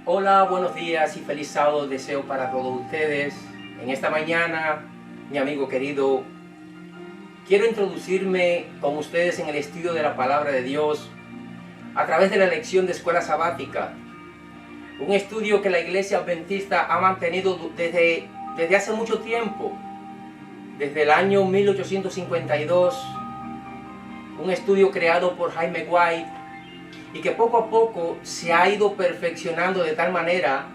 Hola, buenos días y feliz sábado deseo para todos ustedes. En esta mañana, mi amigo querido, quiero introducirme con ustedes en el estudio de la palabra de Dios a través de la lección de escuela sabática. Un estudio que la iglesia adventista ha mantenido desde hace mucho tiempo, desde el año 1852. Un estudio creado por Jaime White y que poco a poco se ha ido perfeccionando de tal manera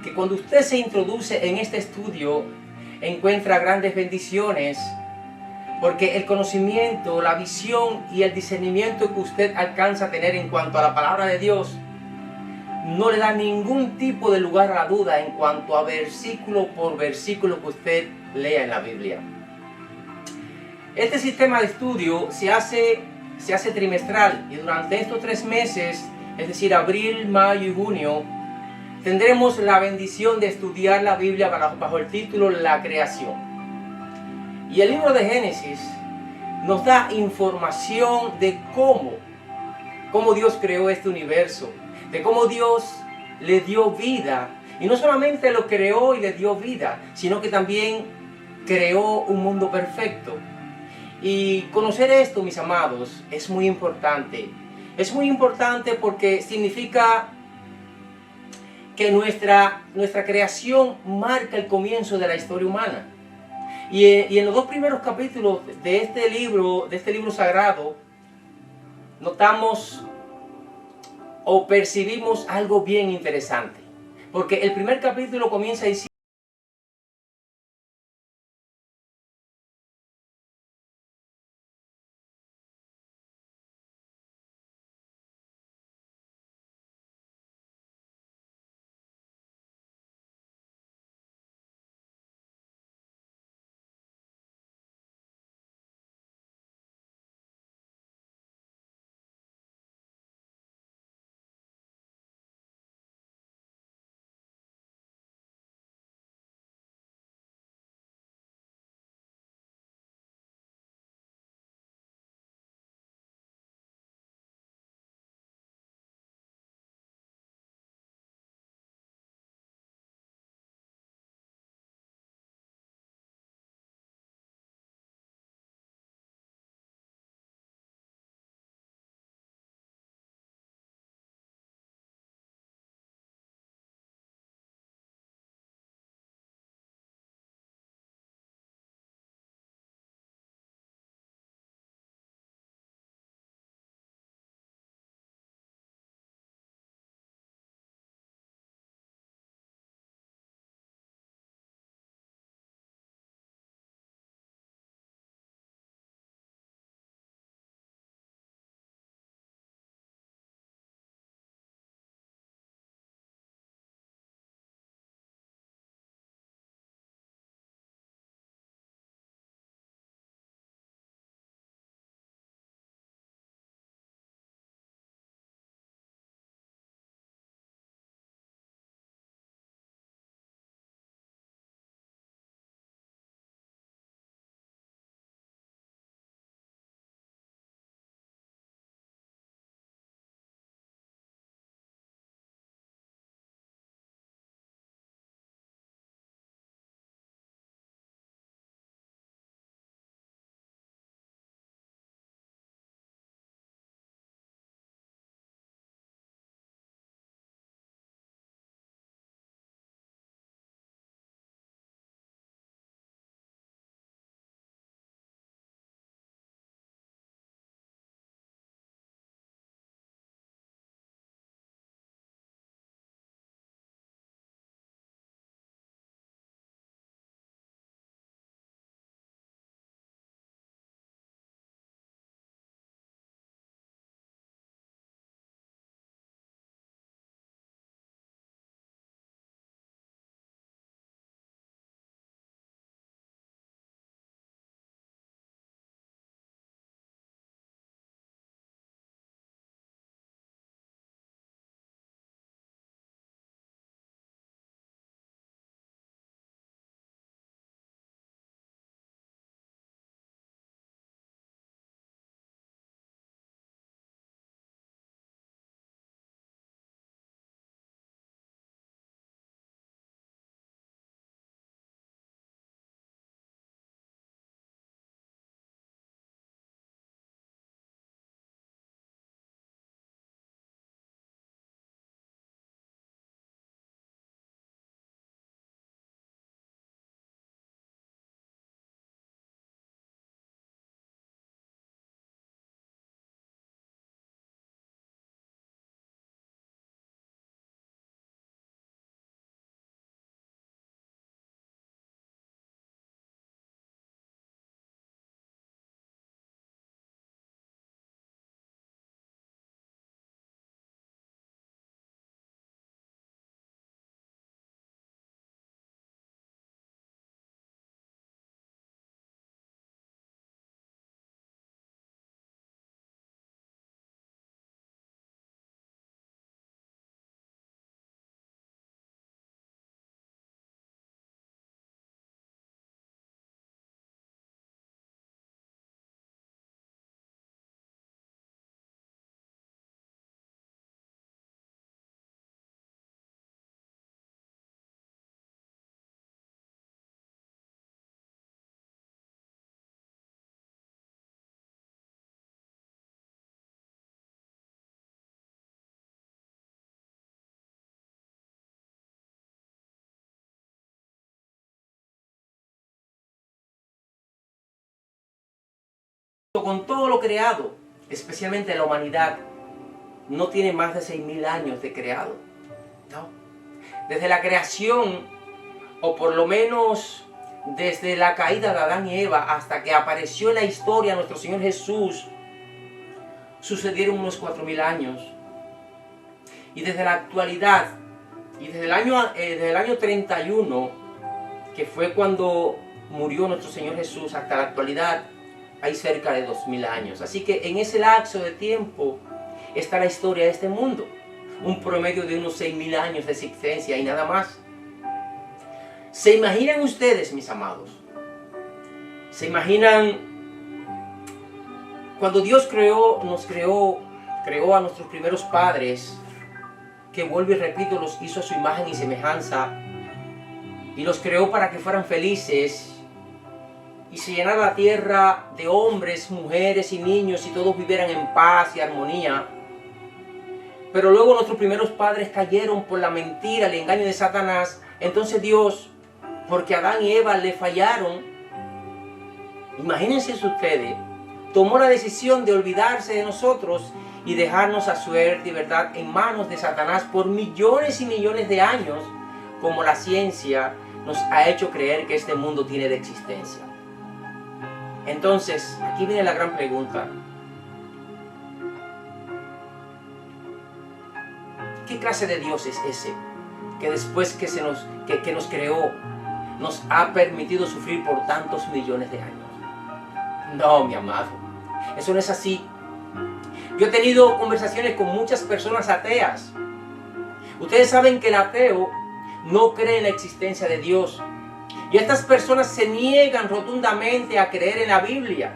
que cuando usted se introduce en este estudio encuentra grandes bendiciones, porque el conocimiento, la visión y el discernimiento que usted alcanza a tener en cuanto a la palabra de Dios no le da ningún tipo de lugar a la duda en cuanto a versículo por versículo que usted lea en la Biblia. Este sistema de estudio se hace trimestral, y durante estos 3 meses, es decir, abril, mayo y junio, tendremos la bendición de estudiar la Biblia bajo el título La Creación. Y el libro de Génesis nos da información de cómo Dios creó este universo, de cómo Dios le dio vida. Y no solamente lo creó y le dio vida, sino que también creó un mundo perfecto. Y conocer esto, mis amados, es muy importante. Es muy importante porque significa que nuestra creación marca el comienzo de la historia humana. Y en los 2 primeros capítulos de este libro sagrado, notamos o percibimos algo bien interesante. Porque el primer capítulo comienza diciendo con todo lo creado, especialmente la humanidad, no tiene más de 6.000 años de creado. No. Desde la creación, o por lo menos desde la caída de Adán y Eva hasta que apareció en la historia nuestro Señor Jesús, sucedieron unos 4.000 años. Y desde la actualidad, y desde el año 31, que fue cuando murió nuestro Señor Jesús, hasta la actualidad, hay cerca de 2.000 años. Así que en ese lapso de tiempo está la historia de este mundo. Un promedio de unos 6.000 años de existencia y nada más. ¿Se imaginan ustedes, mis amados? ¿Se imaginan cuando Dios creó a nuestros primeros padres, que vuelvo y repito, los hizo a su imagen y semejanza, y los creó para que fueran felices, y se llenara la tierra de hombres, mujeres y niños, y todos vivieran en paz y armonía? Pero luego nuestros primeros padres cayeron por la mentira, el engaño de Satanás. Entonces Dios, porque Adán y Eva le fallaron, imagínense ustedes, tomó la decisión de olvidarse de nosotros y dejarnos a suerte y verdad en manos de Satanás por millones y millones de años, como la ciencia nos ha hecho creer que este mundo tiene de existencia. Entonces, aquí viene la gran pregunta. ¿Qué clase de Dios es ese que después que nos creó, nos ha permitido sufrir por tantos millones de años? No, mi amado, eso no es así. Yo he tenido conversaciones con muchas personas ateas. Ustedes saben que el ateo no cree en la existencia de Dios. Y estas personas se niegan rotundamente a creer en la Biblia.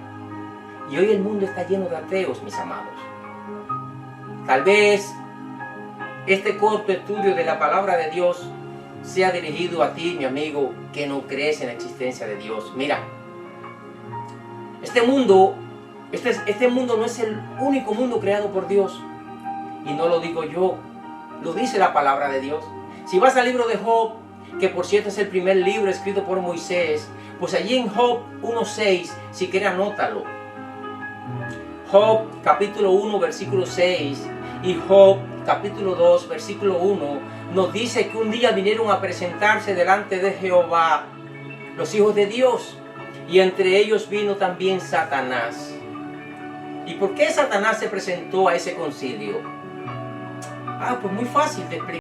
Y hoy el mundo está lleno de ateos, mis amados. Tal vez este corto estudio de la palabra de Dios sea dirigido a ti, mi amigo, que no crees en la existencia de Dios. Mira, este mundo no es el único mundo creado por Dios. Y no lo digo yo, lo dice la palabra de Dios. Si vas al libro de Job, que por cierto es el primer libro escrito por Moisés, pues allí en Job 1:6, si quieres anótalo. Job capítulo 1 versículo 6 y Job capítulo 2 versículo 1 nos dice que un día vinieron a presentarse delante de Jehová los hijos de Dios, y entre ellos vino también Satanás. ¿Y por qué Satanás se presentó a ese concilio? Pues muy fácil de explicar.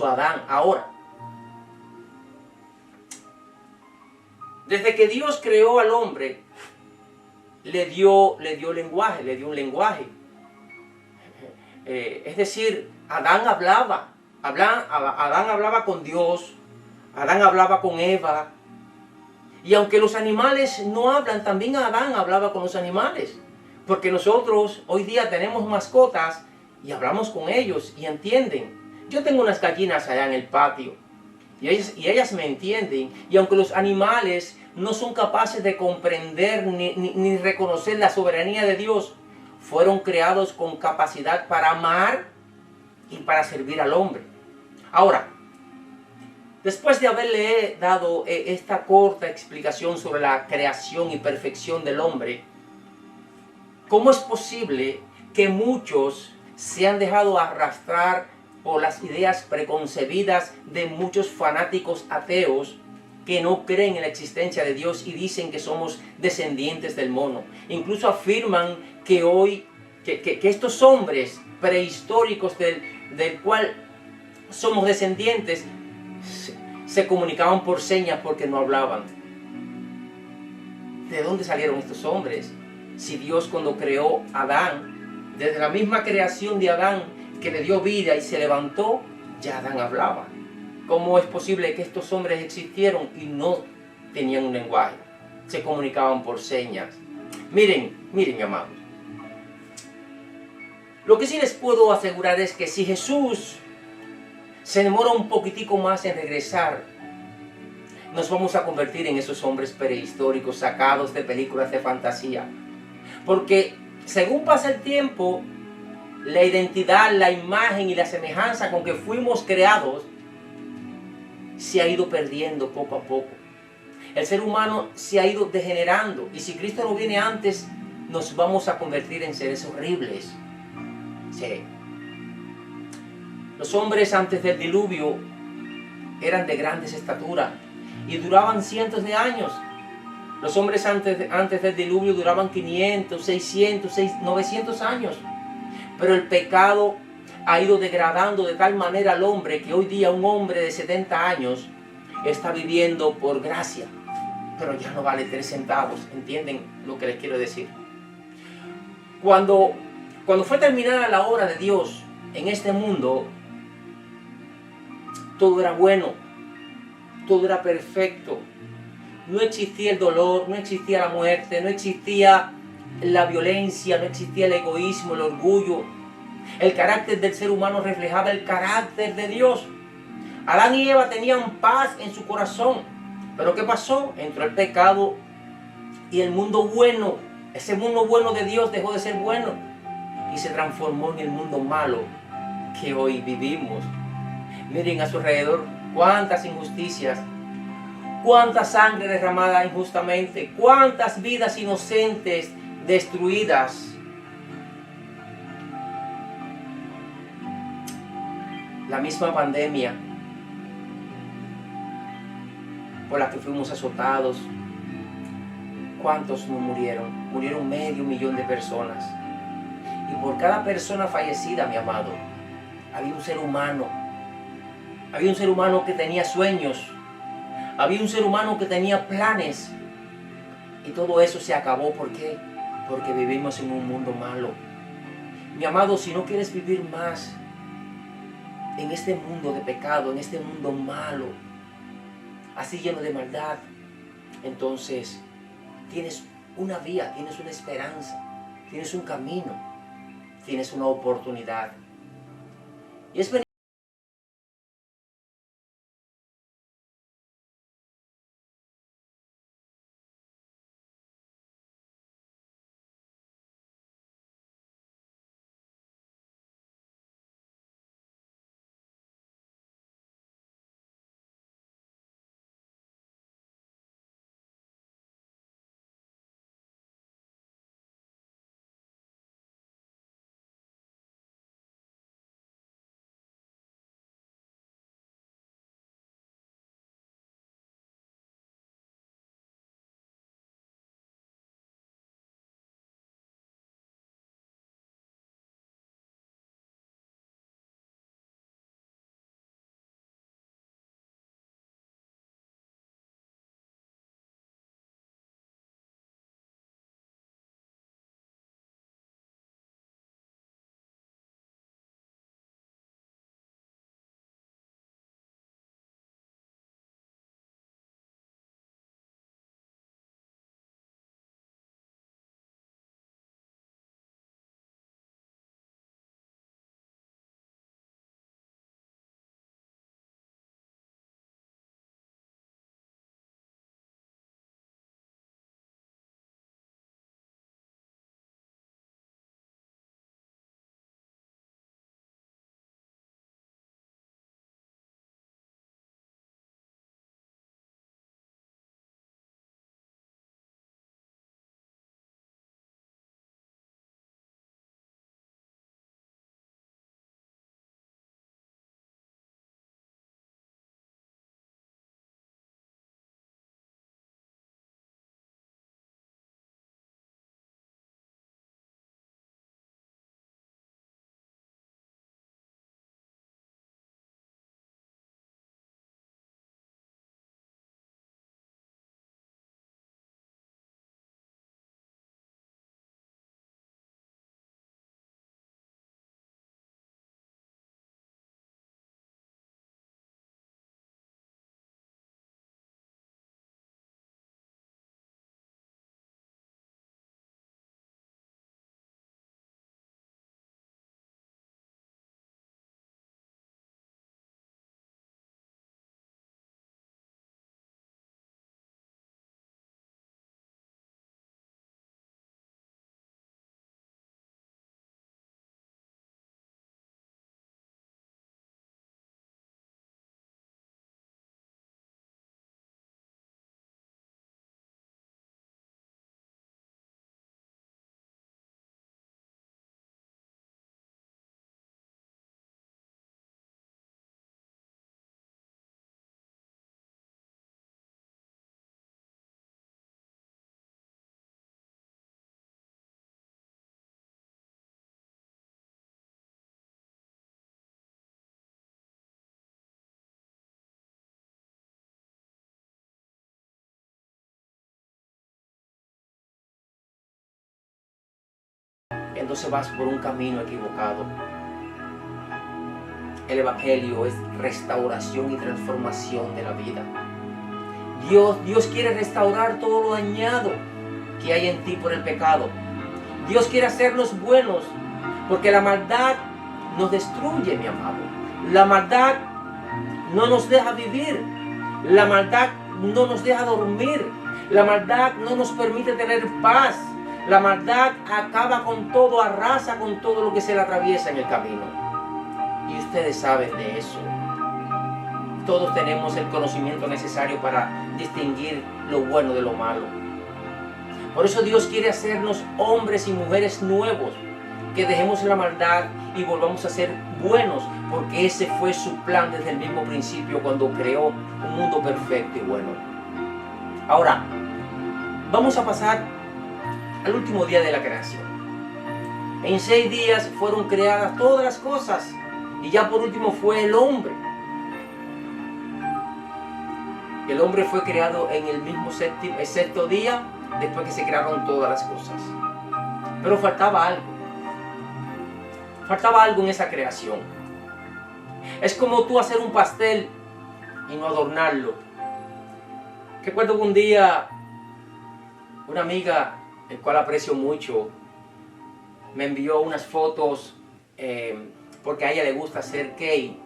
A Adán ahora. Desde que Dios creó al hombre, le dio lenguaje, le dio un lenguaje. Es decir, Adán hablaba. Adán hablaba con Dios, Adán hablaba con Eva. Y aunque los animales no hablan, también Adán hablaba con los animales. Porque nosotros hoy día tenemos mascotas y hablamos con ellos y entienden. Yo tengo unas gallinas allá en el patio y ellas me entienden. Y aunque los animales no son capaces de comprender ni reconocer la soberanía de Dios, fueron creados con capacidad para amar y para servir al hombre. Ahora, después de haberle dado esta corta explicación sobre la creación y perfección del hombre, ¿cómo es posible que muchos se han dejado arrastrar por las ideas preconcebidas de muchos fanáticos ateos que no creen en la existencia de Dios y dicen que somos descendientes del mono? Incluso afirman que hoy, que estos hombres prehistóricos del cual somos descendientes, se comunicaban por señas porque no hablaban. ¿De dónde salieron estos hombres? Si Dios, cuando creó a Adán, desde la misma creación de Adán, que le dio vida y se levantó, ya Adán hablaba. ¿Cómo es posible que estos hombres existieron y no tenían un lenguaje? Se comunicaban por señas. Miren, amados. Lo que sí les puedo asegurar es que si Jesús se demora un poquitico más en regresar, nos vamos a convertir en esos hombres prehistóricos sacados de películas de fantasía. Porque según pasa el tiempo, la identidad, la imagen y la semejanza con que fuimos creados se ha ido perdiendo poco a poco. El ser humano se ha ido degenerando y si Cristo no viene antes, nos vamos a convertir en seres horribles. Sí. Los hombres antes del diluvio eran de grandes estatura y duraban cientos de años. Los hombres antes del diluvio duraban 500, 600, 900 años. Pero el pecado ha ido degradando de tal manera al hombre que hoy día un hombre de 70 años está viviendo por gracia, pero ya no vale 3 centavos. ¿Entienden lo que les quiero decir? Cuando fue terminada la obra de Dios en este mundo, todo era bueno, todo era perfecto. No existía el dolor, no existía la muerte, no existía la violencia, no existía el egoísmo, el orgullo. El carácter del ser humano reflejaba el carácter de Dios. Adán y Eva tenían paz en su corazón. Pero ¿qué pasó? Entró el pecado y el mundo bueno, ese mundo bueno de Dios dejó de ser bueno y se transformó en el mundo malo que hoy vivimos. Miren a su alrededor cuántas injusticias, cuánta sangre derramada injustamente, cuántas vidas inocentes destruidas. La misma pandemia por la que fuimos azotados, ¿cuántos no murieron? Murieron 500.000 de personas. Y por cada persona fallecida, mi amado, había un ser humano. Había un ser humano que tenía sueños. Había un ser humano que tenía planes. Y todo eso se acabó. ¿Por qué? Porque vivimos en un mundo malo. Mi amado, si no quieres vivir más en este mundo de pecado, en este mundo malo, así lleno de maldad, entonces tienes una vía, tienes una esperanza, tienes un camino, tienes una oportunidad. Y es entonces vas por un camino equivocado. El Evangelio es restauración y transformación de la vida. Dios quiere restaurar todo lo dañado que hay en ti por el pecado. Dios quiere hacernos buenos, porque la maldad nos destruye, mi amado. La maldad no nos deja vivir. La maldad no nos deja dormir. La maldad no nos permite tener paz. La maldad acaba con todo, arrasa con todo lo que se le atraviesa en el camino. Y ustedes saben de eso. Todos tenemos el conocimiento necesario para distinguir lo bueno de lo malo. Por eso Dios quiere hacernos hombres y mujeres nuevos, que dejemos la maldad y volvamos a ser buenos, porque ese fue su plan desde el mismo principio cuando creó un mundo perfecto y bueno. Ahora, vamos a pasar al último día de la creación. En 6 días fueron creadas todas las cosas y ya por último fue el hombre. El hombre fue creado en el mismo sexto día después que se crearon todas las cosas. Pero faltaba algo. Faltaba algo en esa creación. Es como tú hacer un pastel y no adornarlo. Recuerdo que un día una amiga, el cual aprecio mucho, me envió unas fotos porque a ella le gusta hacer cake.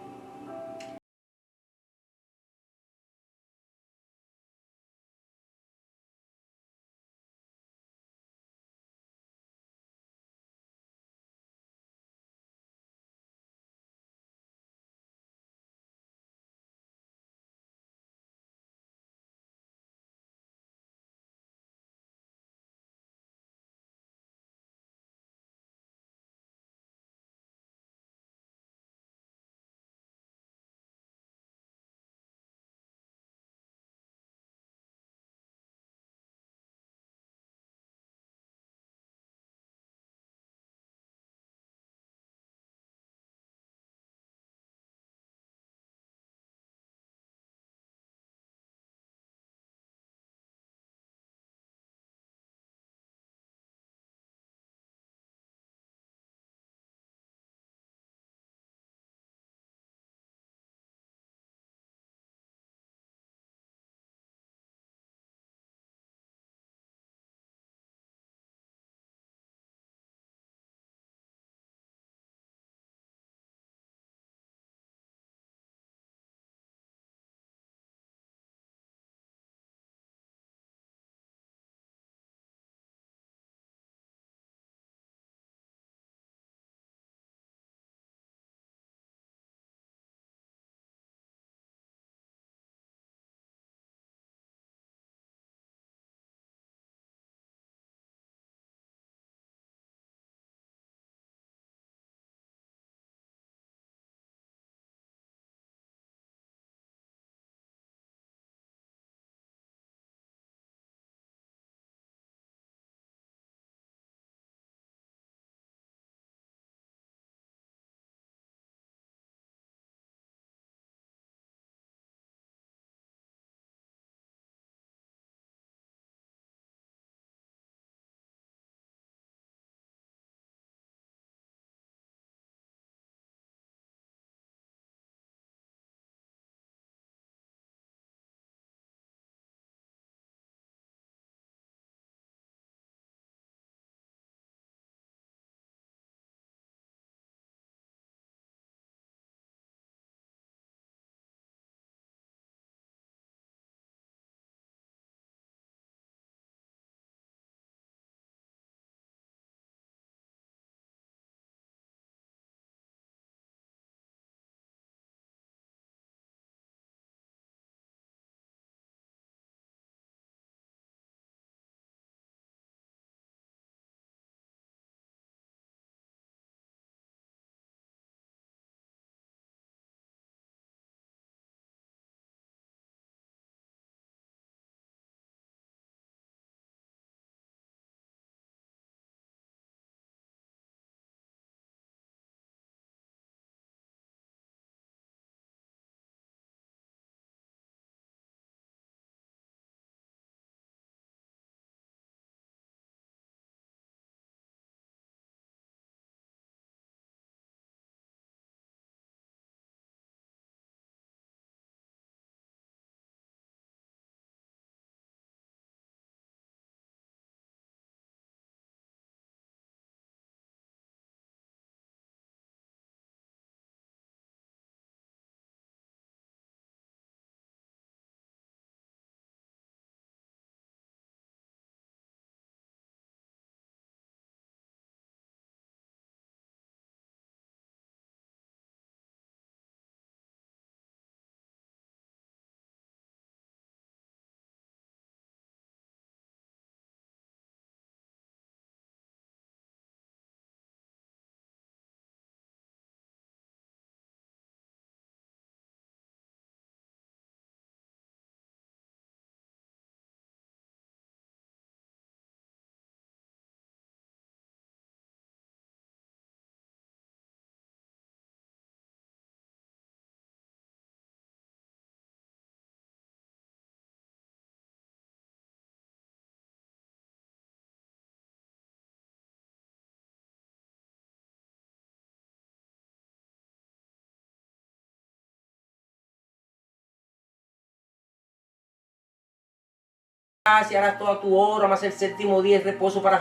y harás toda tu obra, mas el séptimo día es reposo para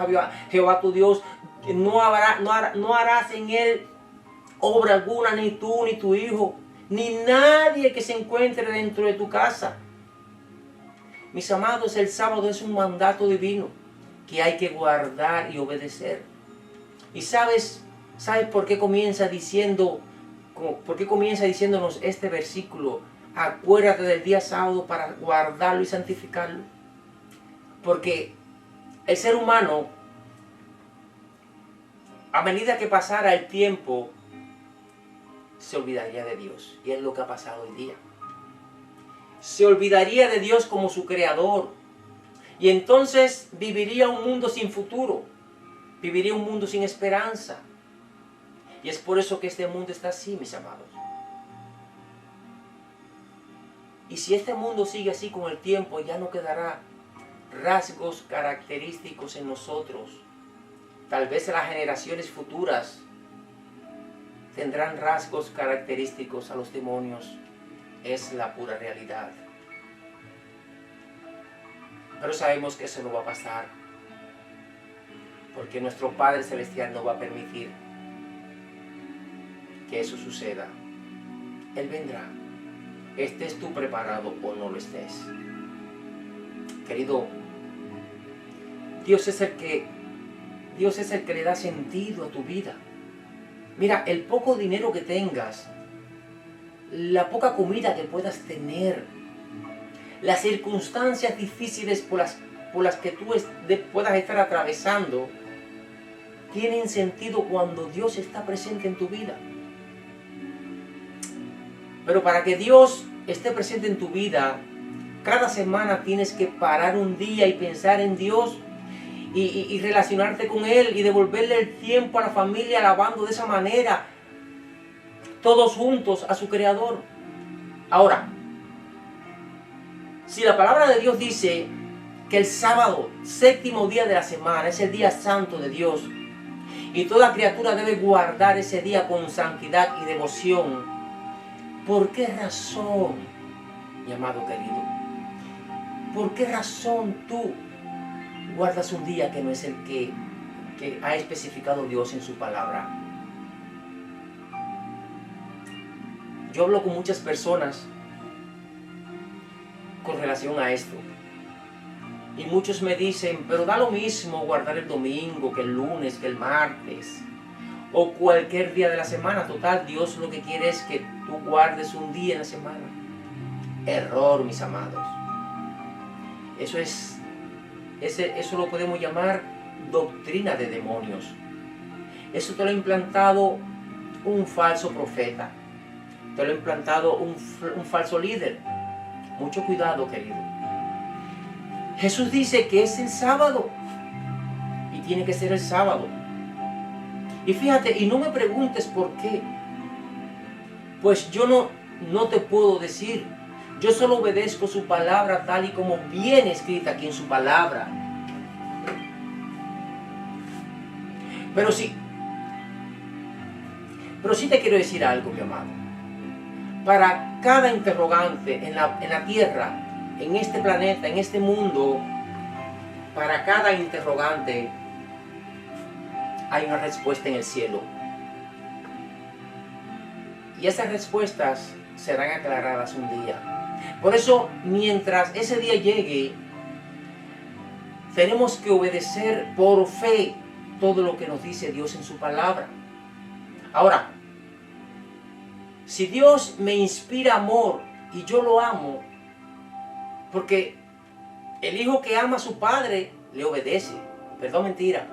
Jehová tu Dios. No harás en él obra alguna, ni tú, ni tu hijo, ni nadie que se encuentre dentro de tu casa. Mis amados, el sábado es un mandato divino que hay que guardar y obedecer. ¿Y sabes por qué comienza diciéndonos este versículo? Acuérdate del día sábado para guardarlo y santificarlo. Porque el ser humano, a medida que pasara el tiempo, se olvidaría de Dios. Y es lo que ha pasado hoy día. Se olvidaría de Dios como su creador. Y entonces viviría un mundo sin futuro. Viviría un mundo sin esperanza. Y es por eso que este mundo está así, mis amados. Y si este mundo sigue así con el tiempo, ya no quedará rasgos característicos en nosotros. Tal vez las generaciones futuras tendrán rasgos característicos a los demonios. Es la pura realidad. Pero sabemos que eso no va a pasar. Porque nuestro Padre Celestial no va a permitir que eso suceda. Él vendrá. Estés tú preparado o no lo estés. Querido, Dios es el que le da sentido a tu vida. Mira, el poco dinero que tengas, la poca comida que puedas tener, las circunstancias difíciles por las que tú puedas estar atravesando, tienen sentido cuando Dios está presente en tu vida. Pero para que Dios esté presente en tu vida, cada semana tienes que parar un día y pensar en Dios y relacionarte con Él y devolverle el tiempo a la familia alabando de esa manera, todos juntos a su Creador. Ahora, si la palabra de Dios dice que el sábado, séptimo día de la semana, es el día santo de Dios, y toda criatura debe guardar ese día con santidad y devoción, ¿por qué razón, mi amado querido? ¿Por qué razón tú guardas un día que no es el que ha especificado Dios en su palabra? Yo hablo con muchas personas con relación a esto. Y muchos me dicen, pero da lo mismo guardar el domingo, que el lunes, que el martes, o cualquier día de la semana. Total, Dios lo que quiere es que tú guardes un día en la semana. Error, mis amados. Eso lo podemos llamar doctrina de demonios. Eso te lo ha implantado un falso profeta. Te lo ha implantado un falso líder. Mucho cuidado, querido. Jesús dice que es el sábado. Y tiene que ser el sábado. Y fíjate, y no me preguntes por qué. Pues yo no te puedo decir. Yo solo obedezco su palabra tal y como viene escrita aquí en su palabra. Pero sí te quiero decir algo, mi amado. Para cada interrogante en la tierra, en este planeta, en este mundo, para cada interrogante hay una respuesta en el cielo. Y esas respuestas serán aclaradas un día. Por eso, mientras ese día llegue, tenemos que obedecer por fe todo lo que nos dice Dios en su palabra. Ahora, si Dios me inspira amor y yo lo amo, porque el hijo que ama a su padre le obedece. Perdón, mentira.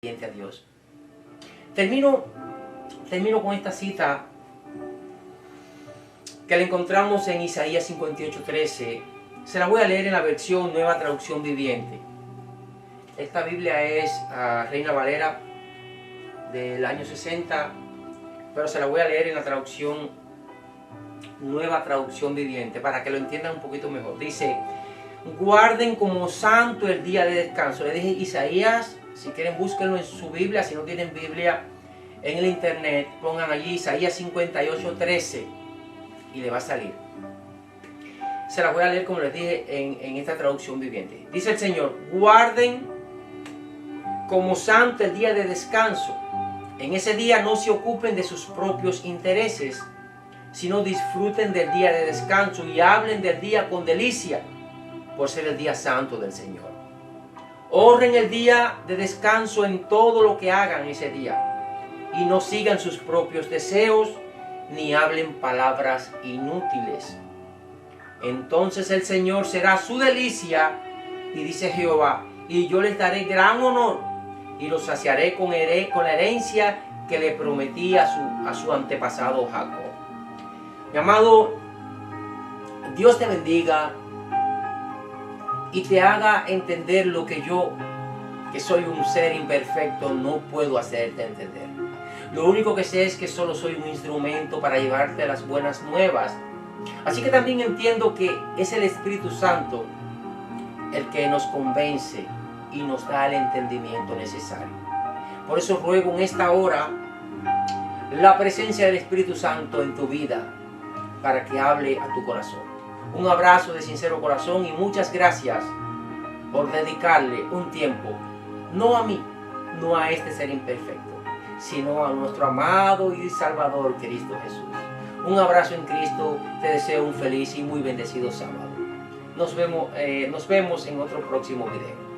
a Dios. Termino con esta cita que la encontramos en Isaías 58:13. Se la voy a leer en la versión Nueva Traducción Viviente. Esta Biblia es Reina Valera del año 60, pero se la voy a leer en la traducción Nueva Traducción Viviente para que lo entiendan un poquito mejor. Dice: guarden como santo el día de descanso. Le dije Isaías, si quieren búsquenlo en su Biblia, si no tienen Biblia en el internet, pongan allí Isaías 58:13 y le va a salir. Se la voy a leer como les dije en esta traducción viviente. Dice el Señor: guarden como santo el día de descanso. En ese día no se ocupen de sus propios intereses, sino disfruten del día de descanso y hablen del día con delicia, por ser el día santo del Señor. Honren el día de descanso en todo lo que hagan ese día, y no sigan sus propios deseos, ni hablen palabras inútiles. Entonces el Señor será su delicia, y dice Jehová, y yo les daré gran honor, y los saciaré con la herencia que le prometí a su antepasado Jacob. Mi amado, Dios te bendiga y te haga entender lo que yo, que soy un ser imperfecto, no puedo hacerte entender. Lo único que sé es que solo soy un instrumento para llevarte las buenas nuevas. Así que también entiendo que es el Espíritu Santo el que nos convence y nos da el entendimiento necesario. Por eso ruego en esta hora la presencia del Espíritu Santo en tu vida para que hable a tu corazón. Un abrazo de sincero corazón y muchas gracias por dedicarle un tiempo, no a mí, no a este ser imperfecto, sino a nuestro amado y Salvador Cristo Jesús. Un abrazo en Cristo, te deseo un feliz y muy bendecido sábado. Nos vemos en otro próximo video.